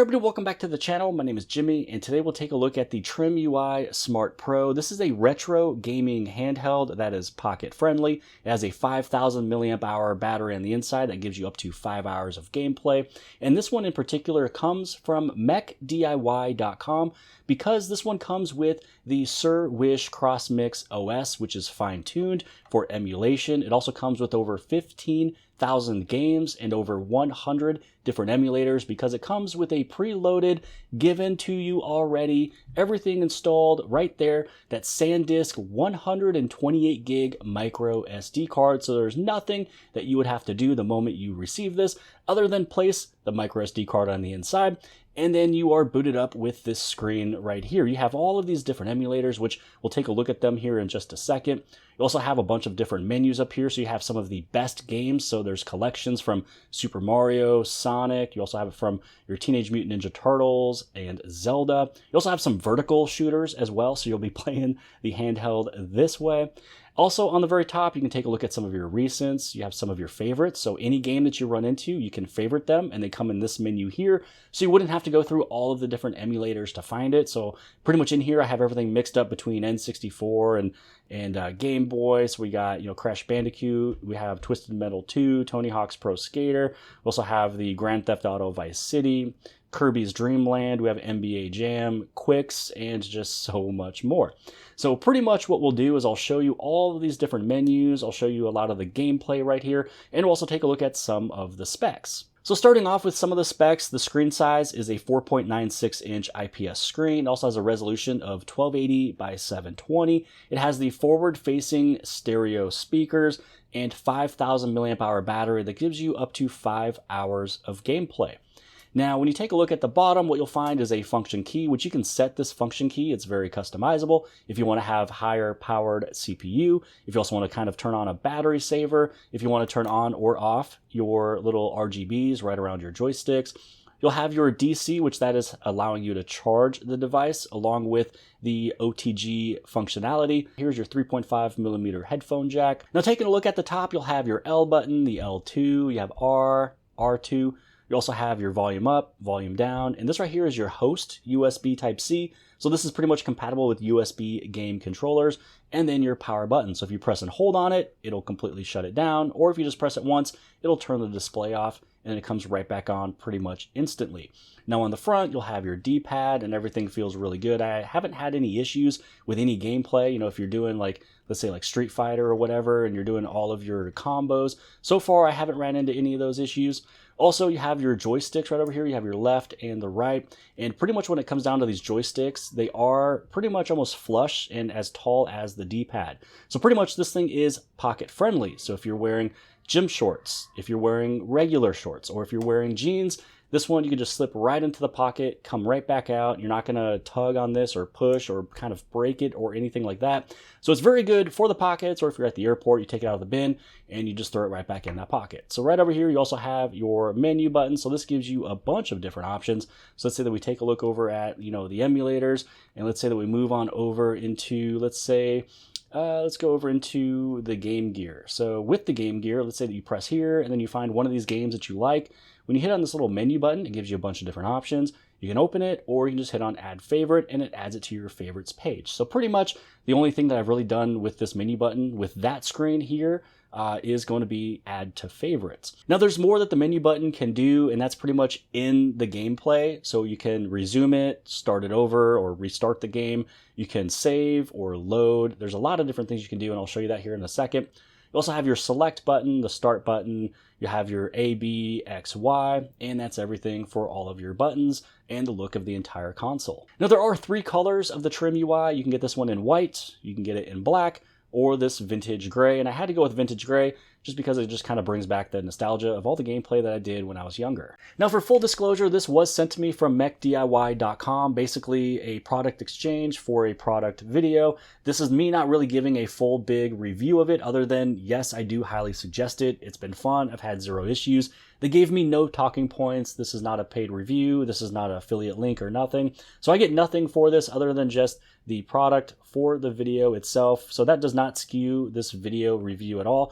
everybody, welcome back to the channel. My name is Jimmy, and today we'll take a look at the TrimUI Smart Pro. This is a retro gaming handheld that is pocket friendly. It has a 5,000 milliamp hour battery on the inside that gives you up to 5 hours of gameplay. And this one in particular comes from MechDIY.com because this one comes with the Surwish CrossMix OS, which is fine-tuned for emulation. It also comes with over 15,000 games and over 100 different emulators because it comes with a preloaded, given to you already, everything installed right there, that SanDisk 128 gig micro SD card. So there's nothing that you would have to do the moment you receive this other than place the micro SD card on the inside, and then you are booted up with this screen right here. You have all of these different emulators, which we'll take a look at them here in just a second. You also have a bunch of different menus up here, so you have some of the best games. So there's collections from Super Mario, Sonic. You also have it from your Teenage Mutant Ninja Turtles and Zelda. You also have some vertical shooters as well, so you'll be playing the handheld this way. Also, on the very top, you can take a look at some of your recents. You have some of your favorites. So any game that you run into, you can favorite them, and they come in this menu here. So you wouldn't have to go through all of the different emulators to find it. So pretty much in here, I have everything mixed up between N64 and Game Boy. So we got, Crash Bandicoot. We have Twisted Metal 2, Tony Hawk's Pro Skater. We also have the Grand Theft Auto Vice City, Kirby's Dream Land, we have NBA Jam, Quicks, and just so much more. So pretty much what we'll do is I'll show you all of these different menus, I'll show you a lot of the gameplay right here, and we'll also take a look at some of the specs. So starting off with some of the specs, the screen size is a 4.96-inch IPS screen. It also has a resolution of 1280 by 720. It has the forward-facing stereo speakers and 5,000 milliamp hour battery that gives you up to 5 hours of gameplay. Now, when you take a look at the bottom, what you'll find is a function key, which you can set this function key. It's very customizable. If you want to have higher powered CPU, if you also want to kind of turn on a battery saver, if you want to turn on or off your little RGBs right around your joysticks, you'll have your DC, which that is allowing you to charge the device along with the OTG functionality. Here's your 3.5 millimeter headphone jack. Now, taking a look at the top, you'll have your L button, the L2, you have R, R2. You also have your volume up, volume down, and this right here is your host USB Type-C. So this is pretty much compatible with USB game controllers, and then your power button. So if you press and hold on it, it'll completely shut it down, or if you just press it once, it'll turn the display off, and it comes right back on pretty much instantly. Now on the front, you'll have your D-pad, and everything feels really good. I haven't had any issues with any gameplay. If you're doing let's say Street Fighter or whatever, and you're doing all of your combos. So far, I haven't ran into any of those issues. Also, you have your joysticks right over here. You have your left and the right. And pretty much when it comes down to these joysticks, they are pretty much almost flush and as tall as the D-pad. So pretty much this thing is pocket friendly. So if you're wearing gym shorts, if you're wearing regular shorts, or if you're wearing jeans, this one you can just slip right into the pocket, come right back out. You're not going to tug on this or push or kind of break it or anything like that. So it's very good for the pockets, or if you're at the airport, you take it out of the bin and you just throw it right back in that pocket. So right over here, you also have your menu button. So this gives you a bunch of different options. So let's say that we take a look over at, the emulators, and let's say that we move on over into, let's go over into the Game Gear. So with the Game Gear, let's say that you press here and then you find one of these games that you like. When you hit on this little menu button, it gives you a bunch of different options. You can open it, or you can just hit on Add Favorite, and it adds it to your favorites page. So pretty much the only thing that I've really done with this menu button, with that screen here, is going to be Add to Favorites. Now there's more that the menu button can do, and that's pretty much in the gameplay. So you can resume it, start it over, or restart the game. You can save or load. There's a lot of different things you can do, and I'll show you that here in a second. You also have your select button, the start button, you have your A, B, X, Y, and that's everything for all of your buttons and the look of the entire console. Now there are 3 colors of the TrimUI. You can get this one in white, you can get it in black, or this vintage gray, and I had to go with vintage gray just because it just kind of brings back the nostalgia of all the gameplay that I did when I was younger. Now for full disclosure, this was sent to me from MechDIY.com, basically a product exchange for a product video. This is me not really giving a full big review of it, other than yes, I do highly suggest it. It's been fun, I've had 0 issues. They gave me no talking points. This is not a paid review. This is not an affiliate link or nothing. So I get nothing for this other than just the product for the video itself. So that does not skew this video review at all.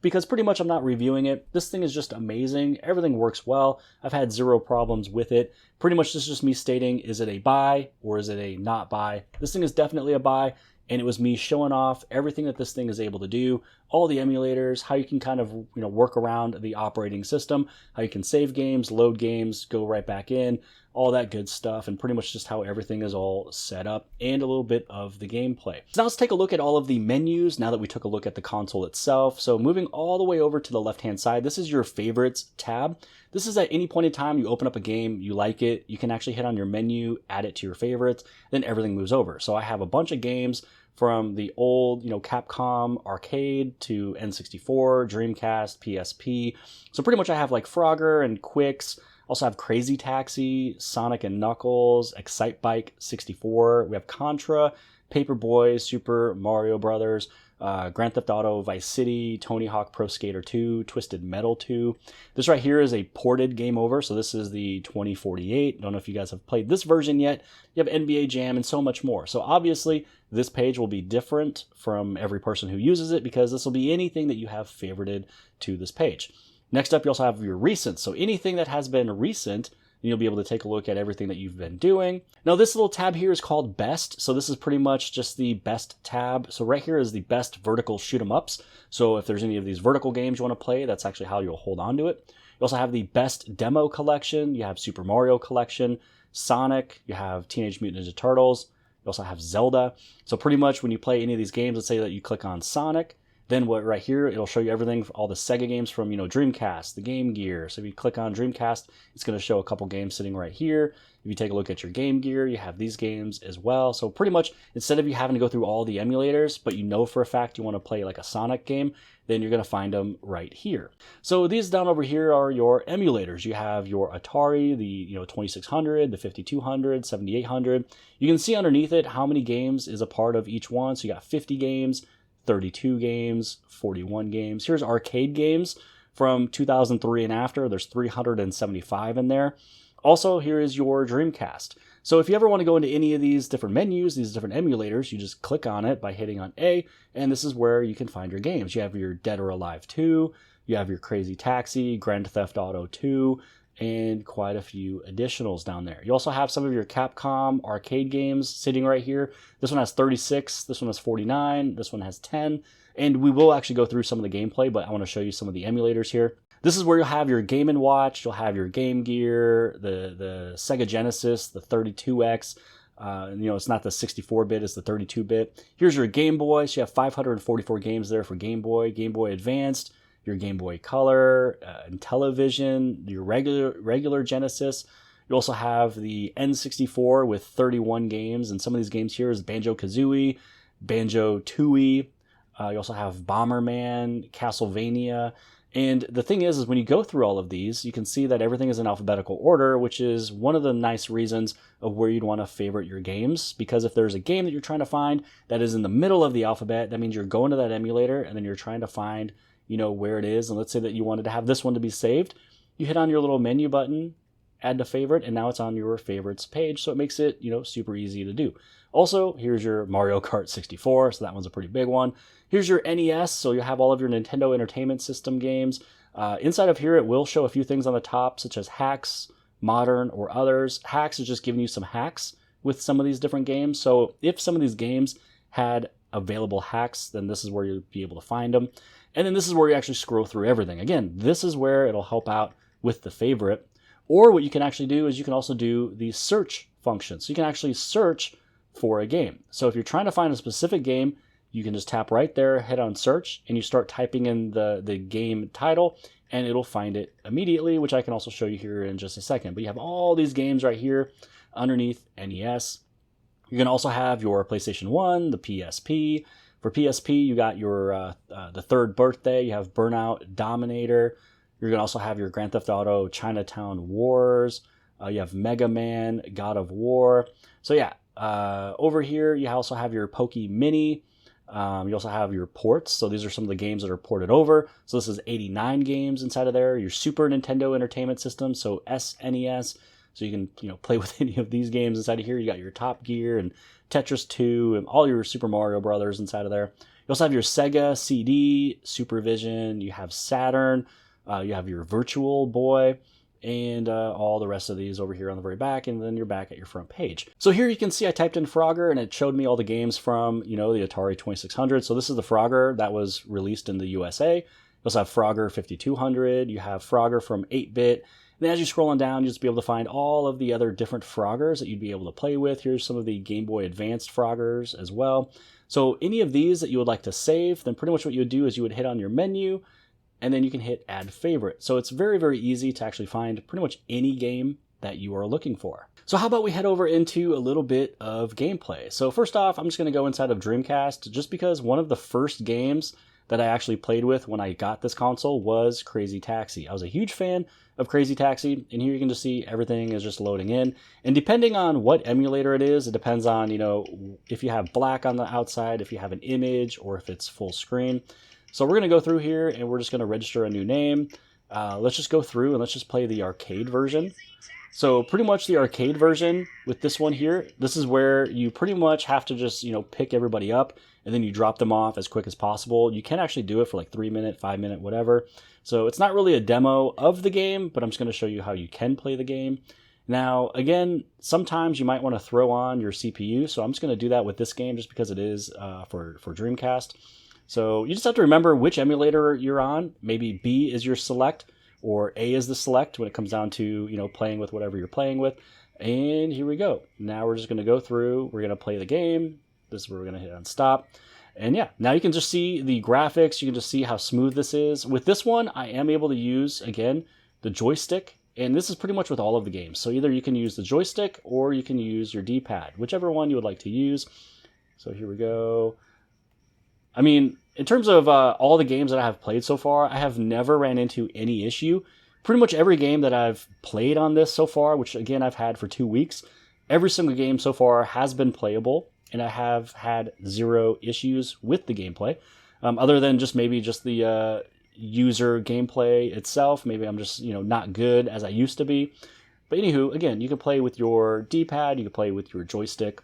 because pretty much I'm not reviewing it. This thing is just amazing. Everything works well. I've had zero problems with it. Pretty much this is just me stating, is it a buy or is it a not buy? This thing is definitely a buy, and it was me showing off everything that this thing is able to do, all the emulators, how you can kind of work around the operating system, how you can save games, load games, go right back in, all that good stuff, and pretty much just how everything is all set up, and a little bit of the gameplay. So now let's take a look at all of the menus now that we took a look at the console itself. So moving all the way over to the left-hand side, this is your favorites tab. This is at any point in time you open up a game, you like it, you can actually hit on your menu, add it to your favorites, then everything moves over. So I have a bunch of games from the old, Capcom arcade to N64, Dreamcast, PSP. So pretty much I have like Frogger and Quicks. Also have Crazy Taxi, Sonic and Knuckles, Excite Bike 64. We have Contra, Paperboy, Super Mario Brothers, Grand Theft Auto Vice City, Tony Hawk Pro Skater 2, Twisted Metal 2. This right here is a ported game over, so this is the 2048. Don't know if you guys have played this version yet. You have NBA Jam and so much more. So obviously this page will be different from every person who uses it because this will be anything that you have favorited to this page. Next up, you also have your recent. So anything that has been recent, you'll be able to take a look at everything that you've been doing. Now this little tab here is called Best. So this is pretty much just the Best tab. So right here is the best vertical shoot 'em ups. So if there's any of these vertical games you want to play, that's actually how you'll hold on to it. You also have the Best Demo Collection. You have Super Mario Collection, Sonic, you have Teenage Mutant Ninja Turtles. You also have Zelda. So pretty much when you play any of these games, let's say that you click on Sonic, then what right here, it'll show you everything, all the Sega games from, Dreamcast, the Game Gear. So if you click on Dreamcast, it's going to show a couple games sitting right here. If you take a look at your Game Gear, you have these games as well. So pretty much, instead of you having to go through all the emulators, but for a fact you want to play like a Sonic game, then you're going to find them right here. So these down over here are your emulators. You have your Atari, the 2600, the 5200, 7800. You can see underneath it how many games is a part of each one. So you got 50 games, 32 games, 41 games. Here's arcade games from 2003 and after. There's 375 in there. Also, here is your Dreamcast. So if you ever want to go into any of these different menus, these different emulators, you just click on it by hitting on A, and this is where you can find your games. You have your Dead or Alive 2, you have your Crazy Taxi, Grand Theft Auto 2, and quite a few additionals down there. You also have some of your Capcom arcade games sitting right here. This one has 36, this one has 49, this one has 10, and we will actually go through some of the gameplay, but I want to show you some of the emulators here. This is where you'll have your Game & Watch, you'll have your Game Gear, the Sega Genesis, the 32X, it's not the 64-bit, it's the 32-bit. Here's your Game Boy, so you have 544 games there for Game Boy Advanced, your Game Boy Color, Intellivision, your regular Genesis. You also have the N64 with 31 games, and some of these games here is Banjo-Kazooie, Banjo-Tooie. You also have Bomberman, Castlevania. And the thing is when you go through all of these, you can see that everything is in alphabetical order, which is one of the nice reasons of where you'd want to favorite your games. Because if there's a game that you're trying to find that is in the middle of the alphabet, that means you're going to that emulator and then you're trying to find where it is. And let's say that you wanted to have this one to be saved. You hit on your little menu button, add to favorite, and now it's on your favorites page. So it makes it, super easy to do. Also, here's your Mario Kart 64. So that one's a pretty big one. Here's your NES. So you have all of your Nintendo Entertainment System games. Inside of here, it will show a few things on the top, such as hacks, modern, or others. Hacks is just giving you some hacks with some of these different games. So if some of these games had available hacks, then this is where you'll be able to find them. And then this is where you actually scroll through everything. Again, this is where it'll help out with the favorite. Or what you can actually do is you can also do the search function. So you can actually search for a game. So if you're trying to find a specific game, you can just tap right there, hit on search, and you start typing in the game title, and it'll find it immediately, which I can also show you here in just a second. But you have all these games right here underneath NES. You can also have your PlayStation 1, the PSP. For PSP, you got your the third birthday. You have Burnout Dominator. You're going to also have your Grand Theft Auto Chinatown Wars. You have Mega Man, God of War. So yeah, over here you also have your Poke Mini. You also have your ports. So these are some of the games that are ported over. So this is 89 games inside of there. Your Super Nintendo Entertainment System, so SNES. So you can play with any of these games inside of here. You got your Top Gear and Tetris 2 and all your Super Mario Brothers inside of there. You also have your Sega CD, Supervision, you have Saturn, you have your Virtual Boy, and all the rest of these over here on the very back, and then you're back at your front page. So here you can see I typed in Frogger, and it showed me all the games from, the Atari 2600. So this is the Frogger that was released in the USA. You also have Frogger 5200, you have Frogger from 8-bit, and as you're scrolling down, you'll just be able to find all of the other different Froggers that you'd be able to play with. Here's some of the Game Boy Advanced Froggers as well. So any of these that you would like to save, then pretty much what you would do is you would hit on your menu, and then you can hit Add Favorite. So it's very, very easy to actually find pretty much any game that you are looking for. So how about we head over into a little bit of gameplay. So first off, I'm just going to go inside of Dreamcast, just because one of the first games that I actually played with when I got this console was Crazy Taxi. I was a huge fan of Crazy Taxi, and here you can just see everything is just loading in. And depending on what emulator it is, it depends on, if you have black on the outside, if you have an image, or if it's full screen. So we're going to go through here, and we're just going to register a new name. Let's just go through, and let's just play the arcade version. So pretty much the arcade version with this one here, this is where you pretty much have to just, pick everybody up, and then you drop them off as quick as possible. You can actually do it for like 3-minute, 5-minute, whatever. So it's not really a demo of the game, but I'm just going to show you how you can play the game. Now, again, sometimes you might want to throw on your CPU, so I'm just going to do that with this game just because it is for Dreamcast. So you just have to remember which emulator you're on. Maybe B is your select, or A is the select when it comes down to, playing with whatever you're playing with. And here we go. Now we're just going to go through. We're going to play the game. This is where we're going to hit on stop. And yeah, now you can just see the graphics. You can just see how smooth this is. With this one, I am able to use, again, the joystick. And this is pretty much with all of the games. So either you can use the joystick or you can use your D-pad, whichever one you would like to use. So here we go. I mean, in terms of all the games that I have played so far, I have never ran into any issue. Pretty much every game that I've played on this so far, which again I've had for 2 weeks, every single game so far has been playable, and I have had 0 issues with the gameplay, other than maybe the user gameplay itself. Maybe I'm just not good as I used to be. But anywho, again, you can play with your D-pad, you can play with your joystick.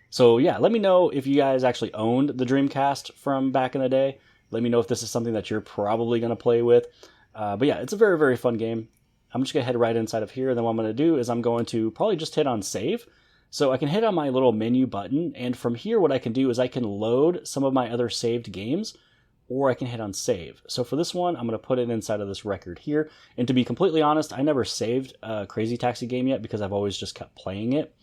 So yeah, let me know if you guys actually owned the Dreamcast from back in the day. Let me know if this is something that you're probably going to play with. But yeah, it's a very, very fun game. I'm just going to head right inside of here. And then what I'm going to do is I'm going to probably just hit on save. So I can hit on my little menu button. And from here, what I can do is I can load some of my other saved games, or I can hit on save. So for this one, I'm going to put it inside of this record here. And to be completely honest, I never saved a Crazy Taxi game yet because I've always just kept playing it.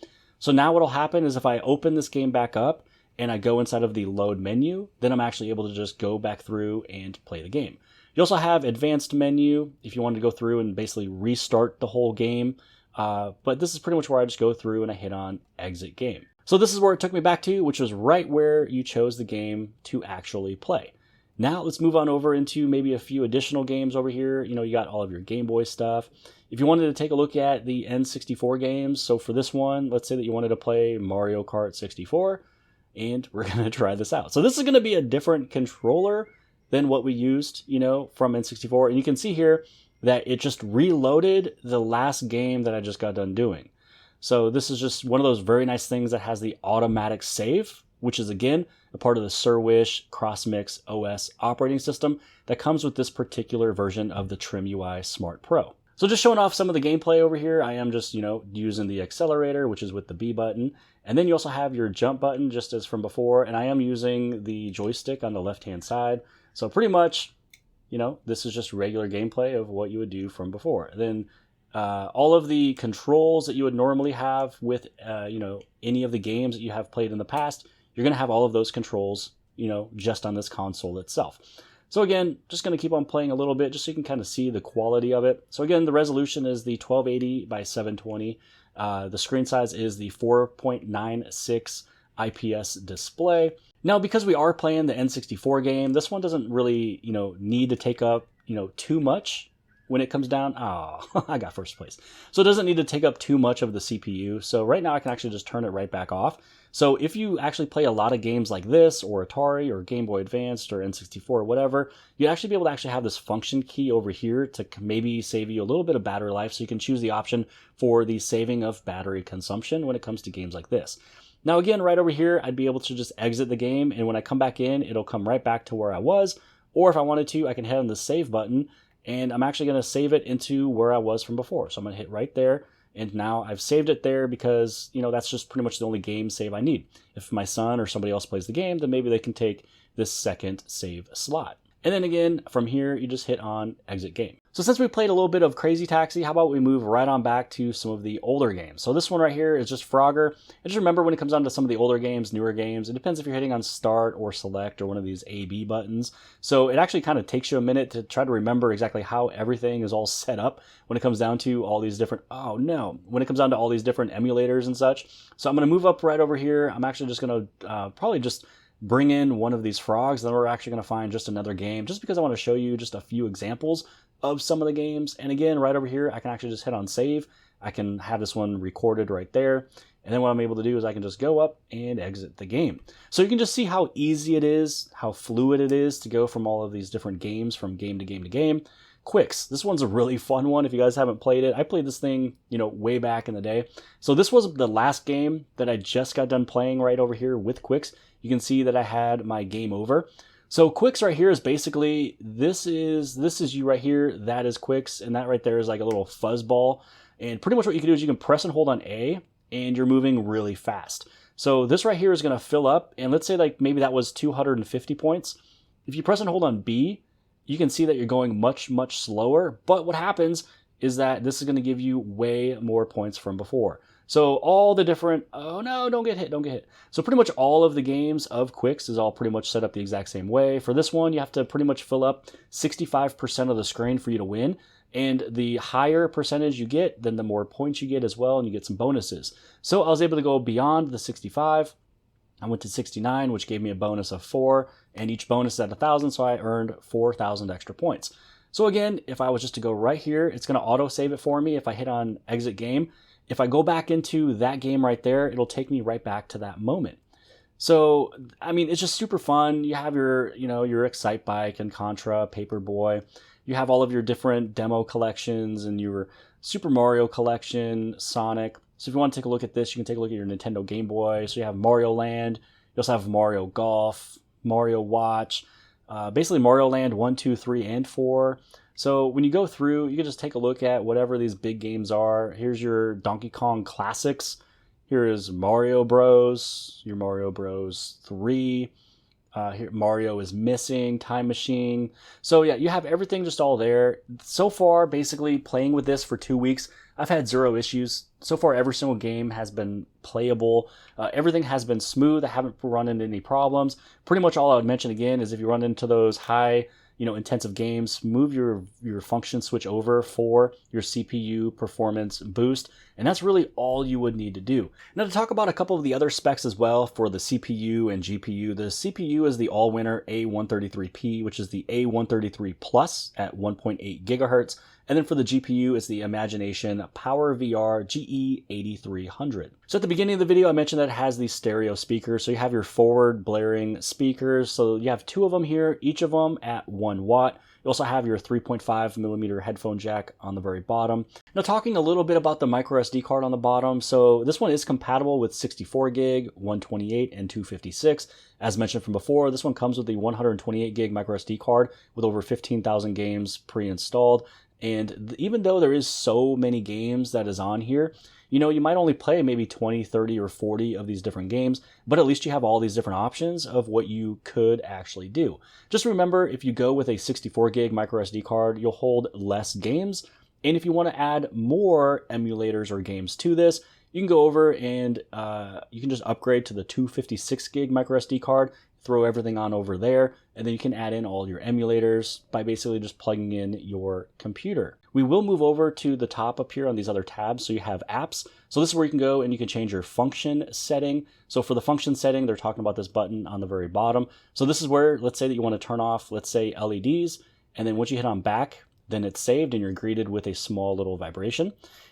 So now what will happen is if I open this game back up and I go inside of the load menu, then I'm actually able to just go back through and play the game. You also have advanced menu if you want to go through and basically restart the whole game. But this is pretty much where I just go through and I hit on exit game. So this is where it took me back to, which was right where you chose the game to actually play. Now let's move on over into maybe a few additional games over here. You got all of your Game Boy stuff. If you wanted to take a look at the N64 games, so for this one, let's say that you wanted to play Mario Kart 64, and we're going to try this out. So this is going to be a different controller than what we used, from N64. And you can see here that it just reloaded the last game that I just got done doing. So this is just one of those very nice things that has the automatic save, which is, again, a part of the Surwish CrossMix OS operating system that comes with this particular version of the TrimUI Smart Pro. So just showing off some of the gameplay over here, I am just, using the accelerator, which is with the B button. And then you also have your jump button, just as from before. And I am using the joystick on the left-hand side. So pretty much, this is just regular gameplay of what you would do from before. Then all of the controls that you would normally have with, any of the games that you have played in the past, you're going to have all of those controls, just on this console itself. So again, just going to keep on playing a little bit just so you can kind of see the quality of it. So again, the resolution is the 1280 by 720. The screen size is the 4.96 IPS display. Now, because we are playing the N64 game, this one doesn't really, need to take up, too much when it comes down. Oh, I got first place. So it doesn't need to take up too much of the CPU. So right now I can actually just turn it right back off. So if you actually play a lot of games like this, or Atari, or Game Boy Advanced, or N64, or whatever, you'd actually be able to actually have this function key over here to maybe save you a little bit of battery life. So you can choose the option for the saving of battery consumption when it comes to games like this. Now again, right over here, I'd be able to just exit the game, and when I come back in, it'll come right back to where I was. Or if I wanted to, I can hit on the save button, and I'm actually going to save it into where I was from before. So I'm going to hit right there, and now I've saved it there because, that's just pretty much the only game save I need. If my son or somebody else plays the game, then maybe they can take this second save slot. And then again, from here, you just hit on exit game. So since we played a little bit of Crazy Taxi, how about we move right on back to some of the older games. So this one right here is just Frogger. And just remember, when it comes down to some of the older games, newer games, it depends if you're hitting on start or select or one of these A-B buttons. So it actually kind of takes you a minute to try to remember exactly how everything is all set up when it comes down to all these different, when it comes down to all these different emulators and such. So I'm going to move up right over here. I'm actually just going to probably just bring in one of these frogs, then we're actually going to find just another game, just because I want to show you just a few examples of some of the games. And again, right over here, I can actually just hit on save. I can have this one recorded right there. And then what I'm able to do is I can just go up and exit the game. So you can just see how easy it is, how fluid it is to go from all of these different games from game to game to game. Quicks. This one's a really fun one if you guys haven't played it. I played this thing, way back in the day. So this was the last game that I just got done playing right over here with Quicks. You can see that I had my game over. So Quicks right here is basically, this is you right here, that is Quicks, and that right there is like a little fuzzball. And pretty much what you can do is you can press and hold on A, and you're moving really fast. So this right here is going to fill up, and let's say like maybe that was 250 points. If you press and hold on B, you can see that you're going much, much slower. But what happens is that this is going to give you way more points from before. So all the different, oh no, don't get hit, don't get hit. So pretty much all of the games of Quicks is all pretty much set up the exact same way. For this one, you have to pretty much fill up 65% of the screen for you to win. And the higher percentage you get, then the more points you get as well, and you get some bonuses. So I was able to go beyond the 65. I went to 69, which gave me a bonus of 4, and each bonus is at 1,000, so I earned 4,000 extra points. So again, if I was just to go right here, it's going to auto-save it for me if I hit on exit game. If I go back into that game right there, it'll take me right back to that moment. So, I mean, it's just super fun. You have your, your Excite Bike and Contra, Paperboy. You have all of your different demo collections and your Super Mario collection, Sonic. So if you want to take a look at this, you can take a look at your Nintendo Game Boy. So you have Mario Land. You also have Mario Golf, Mario Watch, basically Mario Land 1, 2, 3, and 4. So when you go through, you can just take a look at whatever these big games are. Here's your Donkey Kong Classics. Here is Mario Bros. Your Mario Bros. 3. Here Mario is Missing, Time Machine. So yeah, you have everything just all there. So far, basically playing with this for 2 weeks, I've had 0 issues. So far, every single game has been playable. Everything has been smooth. I haven't run into any problems. Pretty much all I would mention again is if you run into those high, intensive games, move your function switch over for your CPU performance boost. And that's really all you would need to do. Now to talk about a couple of the other specs as well for the CPU and GPU. The CPU is the all-winner A133P, which is the A133 Plus at 1.8 gigahertz. And then for the GPU, it's the Imagination PowerVR GE8300. So at the beginning of the video, I mentioned that it has these stereo speakers. So you have your forward blaring speakers. So you have 2 of them here, each of them at 1 watt. You also have your 3.5 millimeter headphone jack on the very bottom. Now talking a little bit about the micro SD card on the bottom. So this one is compatible with 64 gig, 128, and 256. As mentioned from before, this one comes with the 128 gig micro SD card with over 15,000 games pre-installed. And even though there is so many games that is on here, you might only play maybe 20, 30, or 40 of these different games, but at least you have all these different options of what you could actually do. Just remember, if you go with a 64 gig micro SD card, you'll hold less games. And if you want to add more emulators or games to this, you can go over and you can just upgrade to the 256 gig micro SD card, throw everything on over there, and then you can add in all your emulators by basically just plugging in your computer. We will move over to the top up here on these other tabs. So you have apps. So this is where you can go and you can change your function setting. So for the function setting, they're talking about this button on the very bottom. So this is where, let's say that you want to turn off, let's say LEDs, and then once you hit on back, then it's saved and you're greeted with a small little vibration.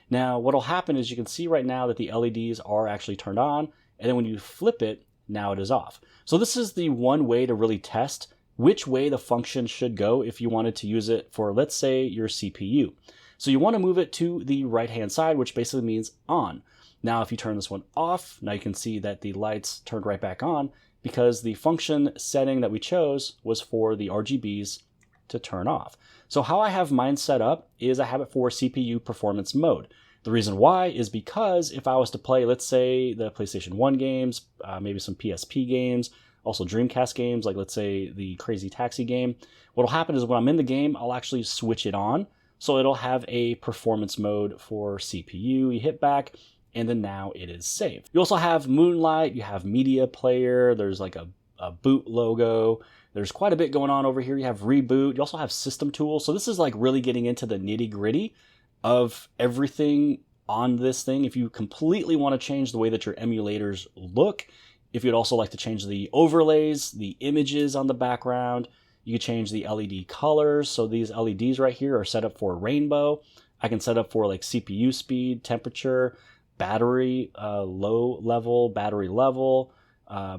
Now what will happen is you can see right now that the LEDs are actually turned on, and then when you flip it, now it is off. So this is the one way to really test which way the function should go if you wanted to use it for, let's say, your CPU. So you want to move it to the right-hand side, which basically means on. Now, if you turn this one off, now you can see that the lights turned right back on because the function setting that we chose was for the RGBs to turn off. So how I have mine set up is I have it for CPU performance mode. The reason why is because if I was to play, let's say, the PlayStation 1 games, maybe some PSP games, also Dreamcast games, like let's say the Crazy Taxi game, what'll happen is when I'm in the game, I'll actually switch it on. So it'll have a performance mode for CPU. You hit back, and then now it is saved. You also have Moonlight, you have Media Player, there's like a boot logo. There's quite a bit going on over here. You have Reboot, you also have System Tools. So this is like really getting into the nitty gritty of everything on this thing. If you completely want to change the way that your emulators look, if you'd also like to change the overlays, the images on the background, you can change the LED colors. So these LEDs right here are set up for rainbow. I can set up for like CPU speed, temperature, battery, low level, battery level,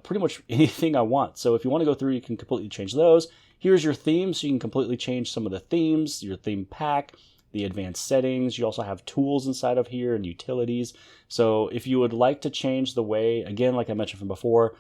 pretty much anything I want. So if you want to go through, you can completely change those. Here's your theme, so you can completely change some of the themes, your theme pack, the advanced settings. You also have tools inside of here and utilities. So if you would like to change the way, again, like I mentioned from before,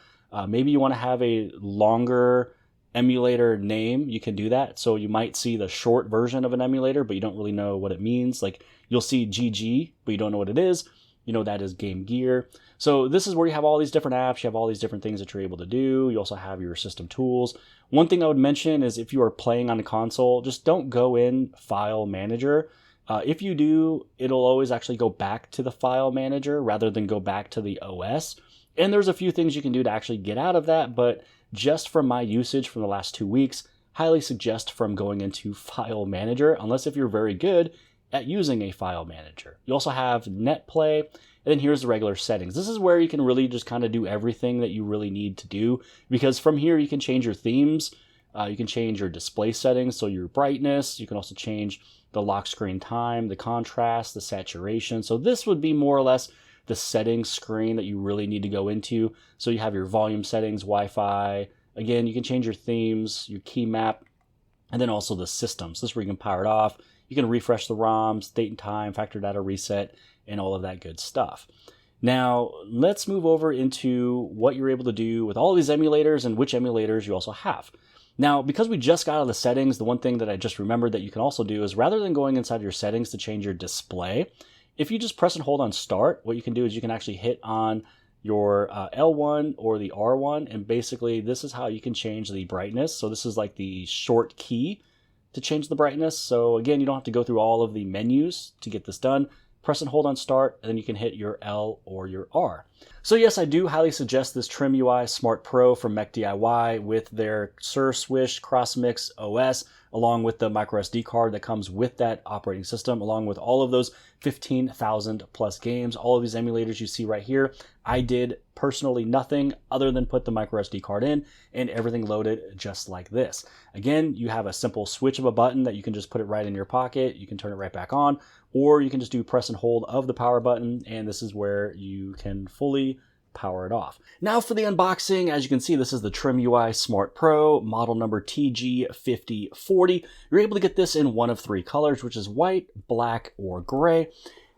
maybe you want to have a longer emulator name, you can do that. So you might see the short version of an emulator, but you don't really know what it means. Like you'll see GG, but you don't know what it is. You know that is Game Gear. So this is where you have all these different apps. You have all these different things that you're able to do. You also have your system tools. One thing I would mention is if you are playing on a console, just don't go in File Manager. If you do, it'll always actually go back to the File Manager rather than go back to the OS. And there's a few things you can do to actually get out of that, but just from my usage from the last 2 weeks, highly suggest from going into File Manager, unless if you're very good at using a file manager. You also have NetPlay, and then here's the regular settings. This is where you can really just kind of do everything that you really need to do, because from here you can change your themes, you can change your display settings, so your brightness, you can also change the lock screen time, the contrast, the saturation. So this would be more or less the settings screen that you really need to go into. So you have your volume settings, Wi-Fi. Again, you can change your themes, your key map, and then also the systems. This is where you can power it off. You can refresh the ROMs, date and time, factor data reset, and all of that good stuff. Now, let's move over into what you're able to do with all these emulators and which emulators you also have. Now, because we just got out of the settings, the one thing that I just remembered that you can also do is rather than going inside your settings to change your display, if you just press and hold on Start, what you can do is you can actually hit on your L1 or the R1, and basically this is how you can change the brightness. So this is like the short key to change the brightness. So again, you don't have to go through all of the menus to get this done. Press and hold on Start, and then you can hit your L or your R. So yes, I do highly suggest this TrimUI Smart Pro from MechDIY with their Surwish CrossMix OS, along with the microSD card that comes with that operating system, along with all of those 15,000 plus games. All of these emulators you see right here, I did personally nothing other than put the microSD card in, and everything loaded just like this. Again, you have a simple switch of a button that you can just put it right in your pocket. You can turn it right back on, or you can just do press and hold of the power button, and this is where you can fully power it off. Now for the unboxing, as you can see, this is the TrimUI Smart Pro, model number TG5040. You're able to get this in one of three colors, which is white, black, or gray.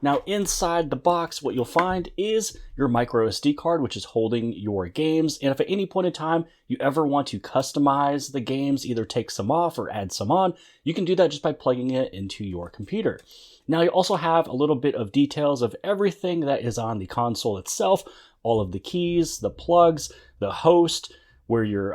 Now inside the box, what you'll find is your micro SD card, which is holding your games. And if at any point in time you ever want to customize the games, either take some off or add some on, you can do that just by plugging it into your computer. Now you also have a little bit of details of everything that is on the console itself, all of the keys, the plugs, the host, where your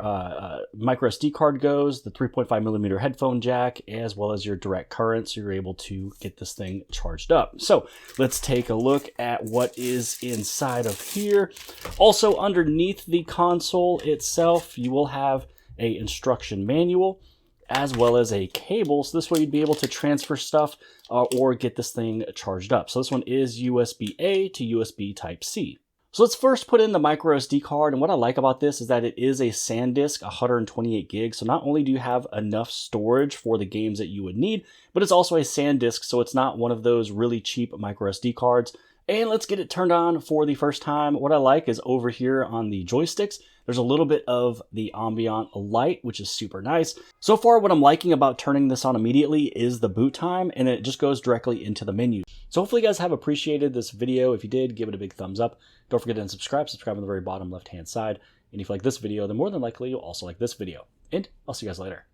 micro SD card goes, the 3.5 millimeter headphone jack, as well as your direct current, so you're able to get this thing charged up. So let's take a look at what is inside of here. Also underneath the console itself, you will have a instruction manual as well as a cable, so this way you'd be able to transfer stuff or get this thing charged up. So this one is USB-A to USB Type-C. So let's first put in the micro SD card, and what I like about this is that it is a SanDisk 128 gigs. So not only do you have enough storage for the games that you would need, but it's also a SanDisk, so it's not one of those really cheap micro SD cards. And let's get it turned on for the first time. What I like is over here on the joysticks, there's a little bit of the ambient light, which is super nice. So far, what I'm liking about turning this on immediately is the boot time, and it just goes directly into the menu. So hopefully you guys have appreciated this video. If you did, give it a big thumbs up. Don't forget to subscribe. Subscribe on the very bottom left-hand side. And if you like this video, then more than likely you'll also like this video. And I'll see you guys later.